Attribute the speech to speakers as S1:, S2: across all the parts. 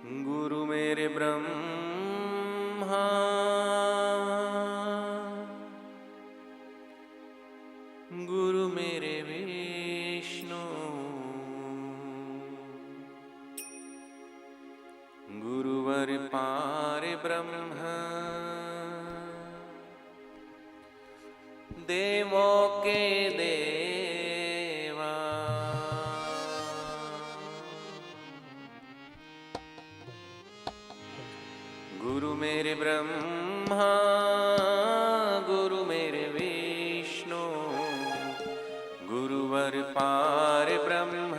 S1: गुरु मेरे ब्रह्मा गुरु मेरे विष्णु गुरुवर पार ब्रह्म देवों के देवा। गुरु मेरे ब्रह्मा गुरु मेरे विष्णु गुरुवर पार ब्रह्म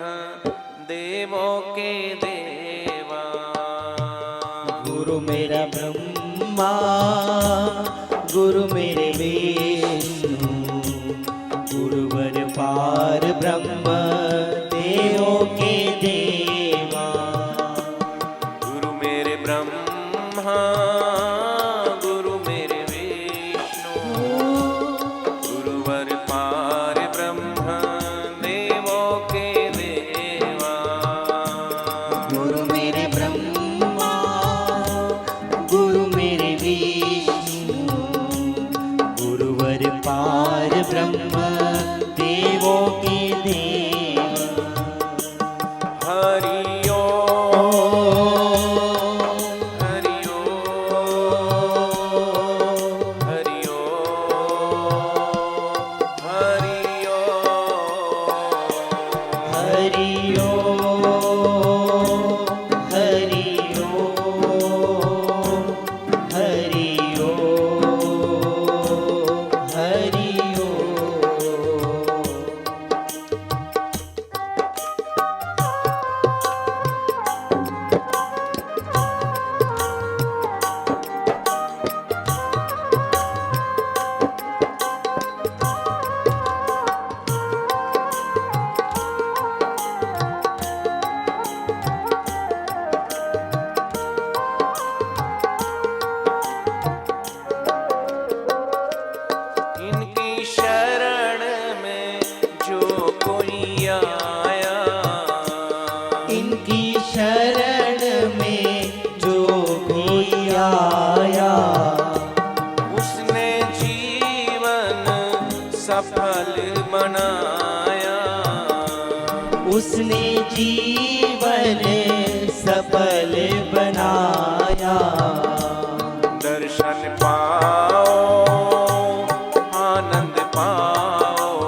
S1: देवों के देवा।
S2: गुरु मेरा ब्रह्मा गुरु मेरे विष्णु गुरुवर पार ब्रह्म देवों के देवा।
S1: गुरु मेरे ब्रह्मा गुरु मेरे विष्णु गुरुवर पार ब्रह्म देवों के देवा।
S2: गुरु मेरे ब्रह्मा गुरु मेरे विष्णु गुरुवर पार ब्रह्म देवों के देवा।
S1: हरि
S2: इनकी शरण में जो कोई आया
S1: उसने जीवन सफल बनाया।
S2: उसने जीवन सफल बनाया।
S1: दर्शन पाओ आनंद पाओ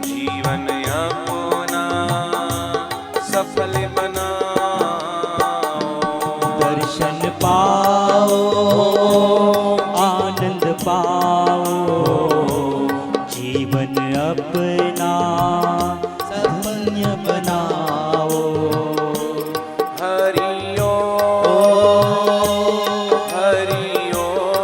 S1: जीवन अपना सफल बनाओ।
S2: दर्शन पाओ आनंद पाओ जीवन अपना सफल बनाओ।
S1: हरि हरि हरि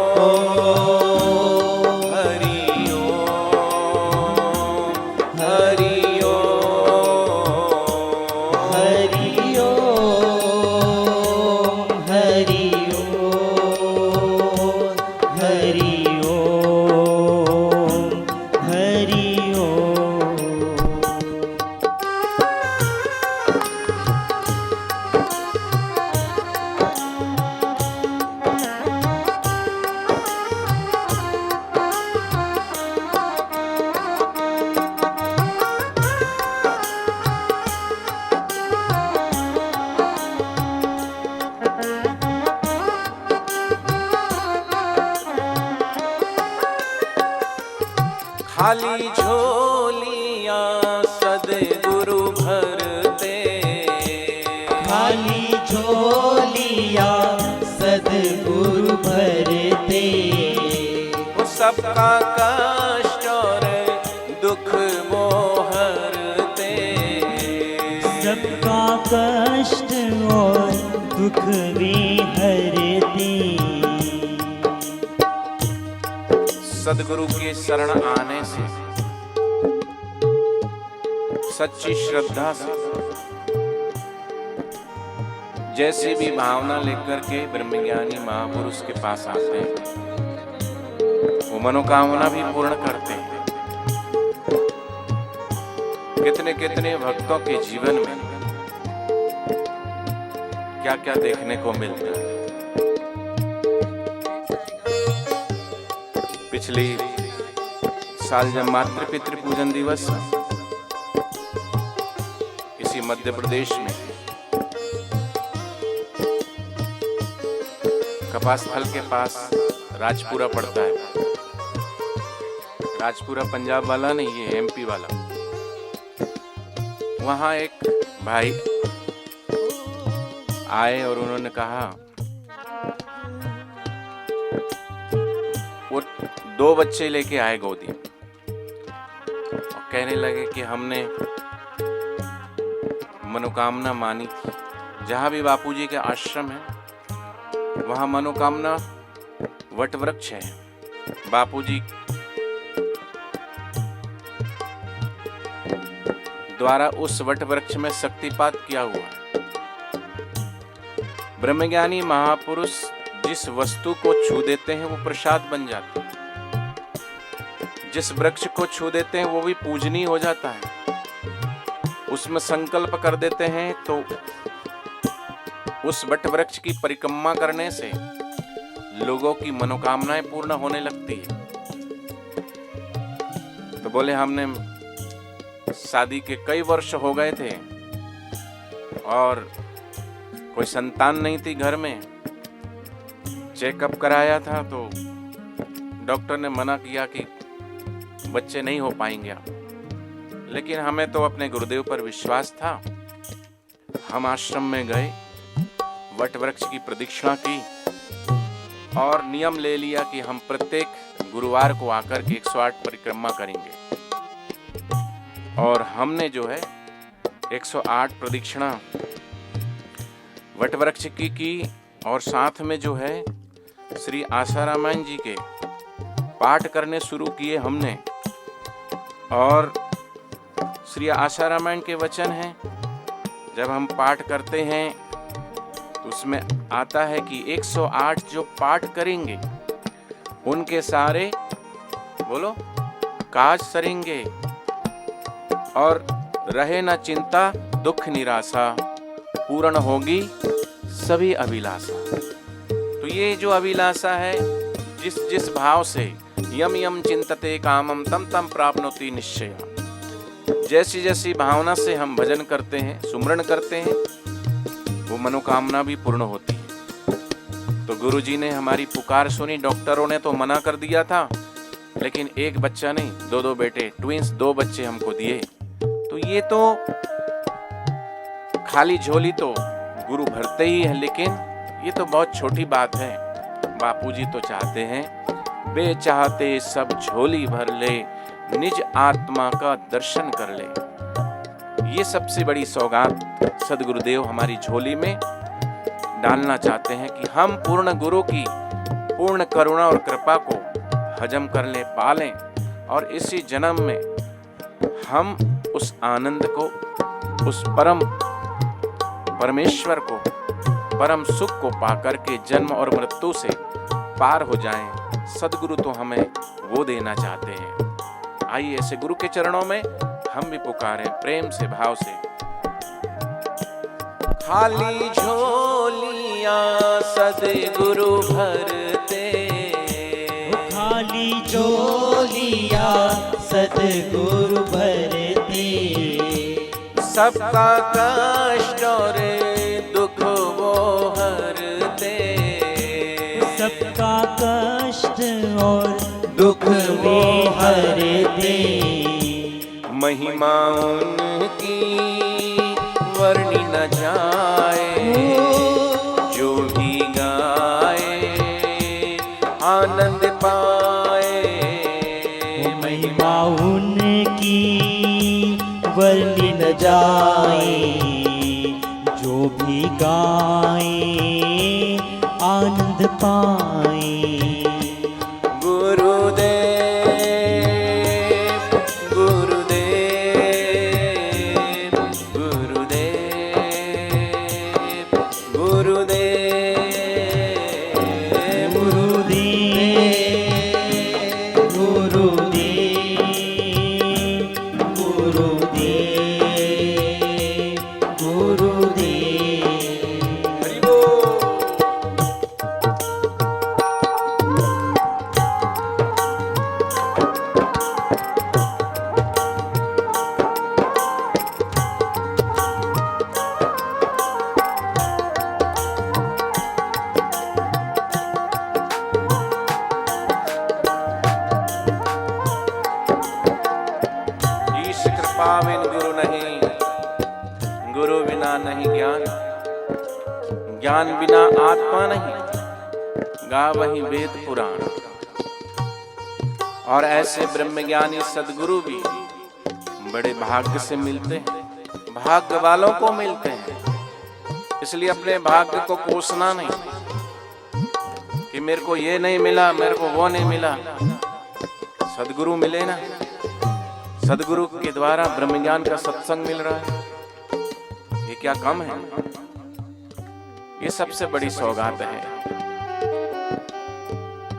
S1: हरि खाली झोलियां सद्गुरु भरते।
S2: खाली झोलियां सद्गुरु भरते।
S1: वो सबका कष्ट और दुख मोहरते।
S2: सबका कष्ट और दुख भी हरते।
S1: सद्गुरु के शरण आने से सच्ची श्रद्धा से जैसी भी भावना लेकर के ब्रह्मज्ञानी महापुरुष के पास आते हैं वो मनोकामना भी पूर्ण करते हैं। कितने कितने भक्तों के जीवन में क्या क्या देखने को मिलता है। पिछली साल जब मातृ पितृ पूजन दिवस इसी मध्य प्रदेश में कपास थल के पास राजपुरा पड़ता है, राजपुरा पंजाब वाला नहीं, ये एमपी वाला। वहां एक भाई आए और उन्होंने कहा, वो 2 बच्चे लेके आए गोदी में और कहने लगे कि हमने मनोकामना मानी थी। जहां भी बापूजी के आश्रम है वहां मनोकामना वट वृक्ष है। बापूजी द्वारा उस वट वृक्ष में शक्तिपात किया हुआ है। ब्रह्मज्ञानी महापुरुष जिस वस्तु को छू देते हैं वो प्रसाद बन जाता है, जिस वृक्ष को छू देते हैं वो भी पूजनीय हो जाता है। उसमें संकल्प कर देते हैं तो उस वट वृक्ष की परिक्रमा करने से लोगों की मनोकामनाएं पूर्ण होने लगती है। तो बोले हमने शादी के कई वर्ष हो गए थे और कोई संतान नहीं थी घर में। चेकअप कराया था तो डॉक्टर ने मना किया कि बच्चे नहीं हो पाएंगे आप, लेकिन हमें तो अपने गुरुदेव पर विश्वास था। हम आश्रम में गए, वट वृक्ष की प्रदक्षिणा की और नियम ले लिया कि हम प्रत्येक गुरुवार को आकर के 108 परिक्रमा करेंगे। और हमने जो है 108 प्रदक्षिणा वट वृक्ष की और साथ में जो है श्री आसारामायण जी के पाठ करने शुरू किए हमने। और श्री आसारामायण के वचन हैं, जब हम पाठ करते हैं तो उसमें आता है कि 108 जो पाठ करेंगे उनके सारे बोलो काज सरेंगे और रहे न चिंता दुख निराशा, पूर्ण होगी सभी अभिलाषा। तो ये जो अभिलाषा है, जिस जिस भाव से यम यम चिंतते कामम तम तम प्राप्नोति निश्चय, जैसी जैसी भावना से हम भजन करते हैं, सुमरण करते हैं, वो मनोकामना भी पूर्ण होती है। तो गुरुजी ने हमारी पुकार सुनी। डॉक्टरों ने तो मना कर दिया था, लेकिन एक बच्चा नहीं 2 बेटे, ट्विंस 2 बच्चे हमको दिए। तो ये तो खाली झोली तो गुरु भरते ही है, लेकिन ये तो बहुत छोटी बात है। बापूजी तो चाहते हैं बेचाहते सब झोली भर ले, निज आत्मा का दर्शन कर ले। ये सबसे बड़ी सौगात सदगुरुदेव हमारी झोली में डालना चाहते हैं कि हम पूर्ण गुरु की पूर्ण करुणा और कृपा को हजम कर ले, पालें और इसी जन्म में हम उस आनंद को, उस परम परमेश्वर को, परम सुख को पाकर के जन्म और मृत्यु से पार हो जाएं। सदगुरु तो हमें वो देना चाहते हैं। आइए ऐसे गुरु के चरणों में हम भी पुकारें प्रेम से, भाव से। खाली झोलियां सदगुरु भरते,
S2: खाली झोलियां सदगुरु भरते,
S1: सबका कष्ट और दुख वो हरते,
S2: सबका कष्ट और दुख वे हरते।
S1: महिमा उनकी वर्णि न जाए, जो भी गाए आनंद पाए।
S2: महिमा उनकी वर्णि न जाए, जो भी गाए आनंद पाए।
S1: ज्ञान बिना आत्मा नहीं, गावहीं वेद पुराण। और ऐसे ब्रह्मज्ञानी सद्गुरु भी बड़े भाग्य से मिलते हैं, भाग्य वालों को मिलते हैं। इसलिए अपने भाग्य को कोसना नहीं कि मेरे को ये नहीं मिला, मेरे को वो नहीं मिला। सद्गुरु मिले ना, सद्गुरु के द्वारा ब्रह्मज्ञान का सत्संग मिल रहा है, ये क्या कम है? ये सबसे बड़ी सौगात है।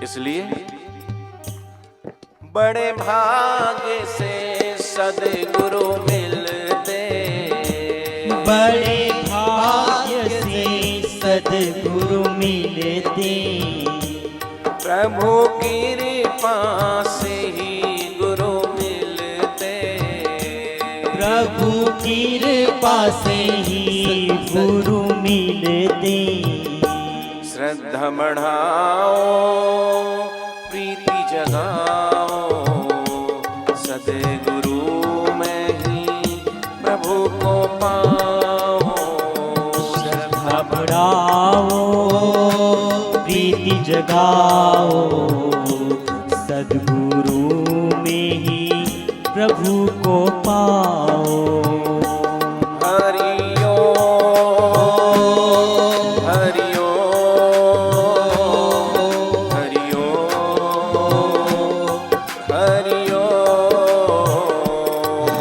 S1: इसलिए बड़े भाग्य से सद्गुरु मिलते,
S2: बड़े भाग्य से सद्गुरु मिलते,
S1: प्रभु की कृपा से ही गुरु मिलते,
S2: प्रभु की कृपा से ही गुरु मिलते।
S1: श्रद्धा बढ़ाओ, प्रीति जगाओ, सद्गुरु में ही प्रभु को पाओ।
S2: श्रद्धा बढ़ाओ, प्रीति जगाओ, सद्गुरु में ही प्रभु को पाओ।
S1: हरि ओम, हरि ओम, हरि ओम, हरि ओम,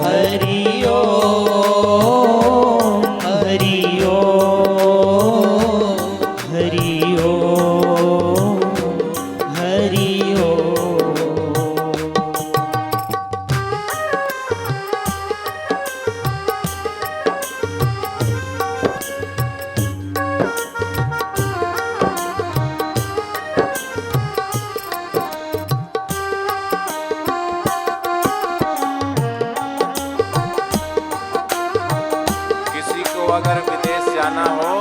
S2: हरि ओम, हरि ओम, हरि ओम, हरि ओम।
S1: किसी को अगर विदेश जाना हो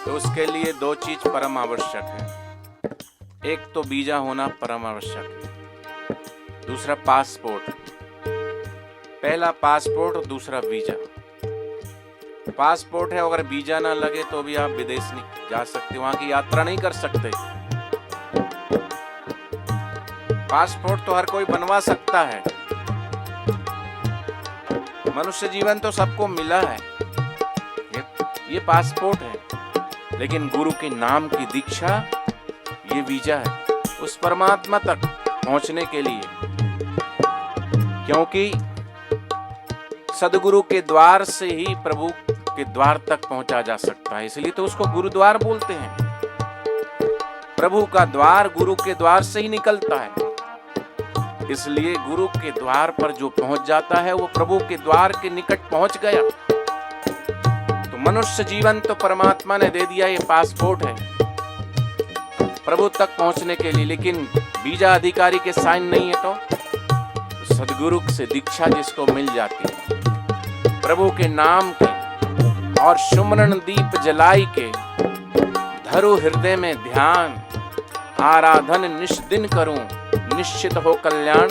S1: तो उसके लिए दो चीज परम आवश्यक है। एक तो वीजा होना परम आवश्यक है, दूसरा पासपोर्ट। पहला पासपोर्ट और दूसरा वीजा। पासपोर्ट है, अगर वीजा ना लगे तो भी आप विदेश नहीं जा सकते, वहां की यात्रा नहीं कर सकते। पासपोर्ट तो हर कोई बनवा सकता है, मनुष्य जीवन तो सबको मिला है, ये पासपोर्ट है। लेकिन गुरु के नाम की दीक्षा ये वीजा है उस परमात्मा तक पहुंचने के लिए, क्योंकि सद्गुरु के द्वार से ही प्रभु के द्वार तक पहुंचा जा सकता है। इसलिए तो उसको गुरुद्वार बोलते हैं। प्रभु का द्वार गुरु के द्वार से ही निकलता है। इसलिए गुरु के द्वार पर जो पहुंच जाता है वो प्रभु के द्वार के निकट पहुंच गया। तो मनुष्य जीवन तो परमात्मा ने दे दिया, ये पासपोर्ट है प्रभु तक पहुंचने के लिए। लेकिन वीजा अधिकारी के साइन नहीं है तो सद्गुरु से दीक्षा जिसको मिल जाती है, प्रभु के नाम की और सुमरन दीप जलाई के, धरु हृदय में ध्यान, आराधन निष्दिन करूं, निश्चित हो कल्याण।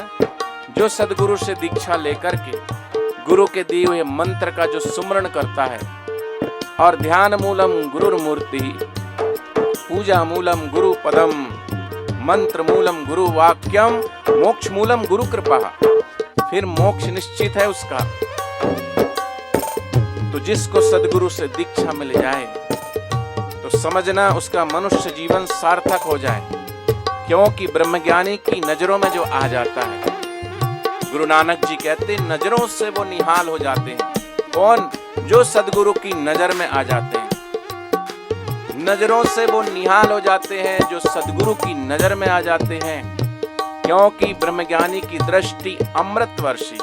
S1: जो सद्गुरु से दीक्षा लेकर के गुरु के दिए हुए मंत्र का जो सुमरण करता है, और ध्यान मूलम गुरुर्मूर्ति, पूजा मूलम गुरु पदम, मंत्र मूलम गुरु वाक्यम, मोक्ष मूलम गुरु कृपा। फिर मोक्ष निश्चित है उसका। तो जिसको सद्गुरु से दीक्षा मिल जाए तो समझना उसका मनुष्य जीवन सार्थक हो जाए, क्योंकि ब्रह्मज्ञानी की नजरों में जो आ जाता है, गुरु नानक जी कहते हैं नजरों से वो निहाल हो जाते हैं। कौन? जो सद्गुरु की नजर में आ जाते हैं, नजरों से वो निहाल हो जाते हैं, जो सद्गुरु की नजर में आ जाते हैं। क्योंकि ब्रह्मज्ञानी की दृष्टि अमृतवर्षी,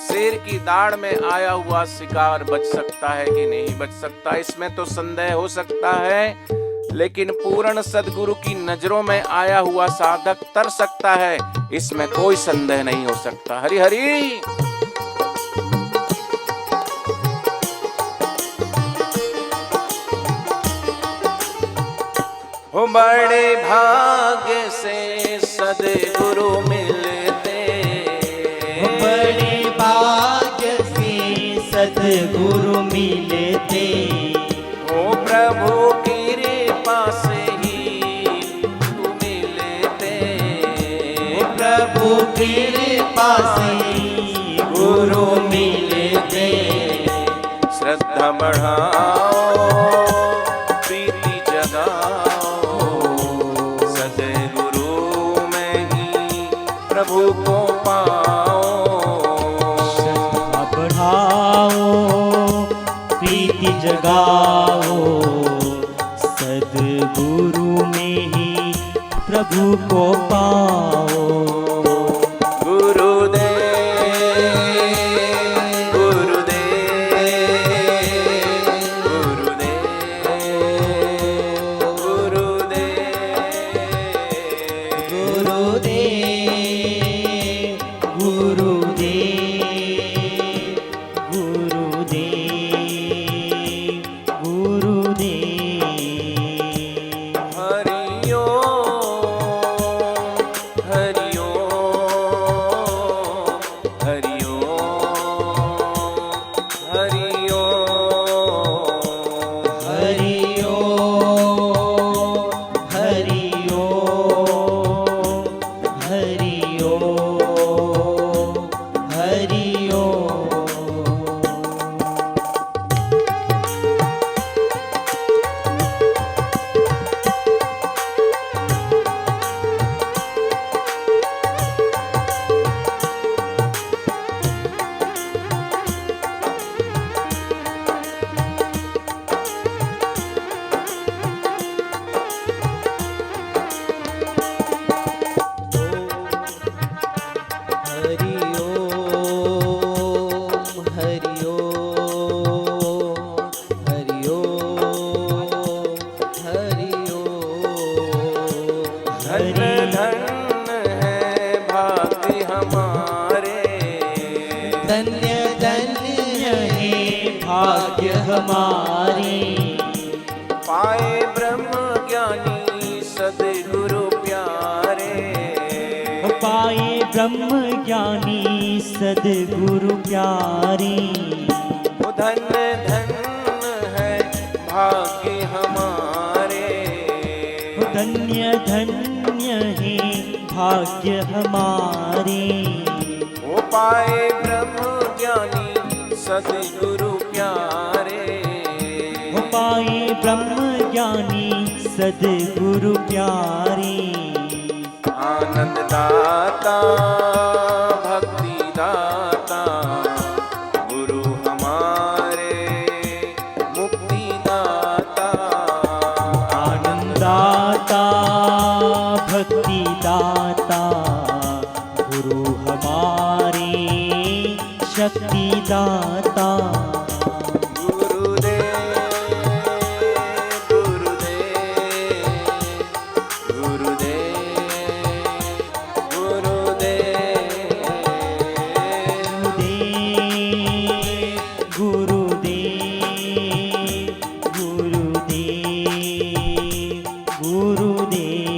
S1: शेर की दाढ़ में आया हुआ शिकार बच सकता है कि नहीं बच सकता, इसमें तो संदेह हो सकता है। लेकिन पूर्ण सद्गुरु की नजरों में आया हुआ साधक तर सकता है, इसमें कोई संदेह नहीं हो सकता। हरि हरि। हो बड़े भाग्य से सद्गुरु मिलते,
S2: बड़े भाग्य से सद्गुरु मिलते, कृपा से गुरु मिलते,
S1: श्रद्धा बढ़ाओ प्रीति जगाओ, सदगुरु में ही प्रभु को पाओ।
S2: श्रद्धा बढ़ाओ प्रीति जगाओ, सद्गुरु में ही प्रभु को पाओ। धन्य धन्य है भाग्य हमारे,
S1: पाए ब्रह्म ज्ञानी सद्गुरु प्यारे।
S2: पाए ब्रह्म ज्ञानी सद्गुरु प्यारे।
S1: धन्य धन्य है भाग्य हमारे,
S2: धन्य धन्य है भाग्य हमारे।
S1: वो पाए ब्रह्म ज्ञानी सद्गुरु प्यारे।
S2: वो पाए ब्रह्म ज्ञानी सद्गुरु प्यारे।
S1: आनंद दाता भक्ति दाता गुरु हमारे मुक्ति दाता।
S2: आनंद दाता भक्ति दाता गुरु हमारे शक्ति दाता। गुरुदेव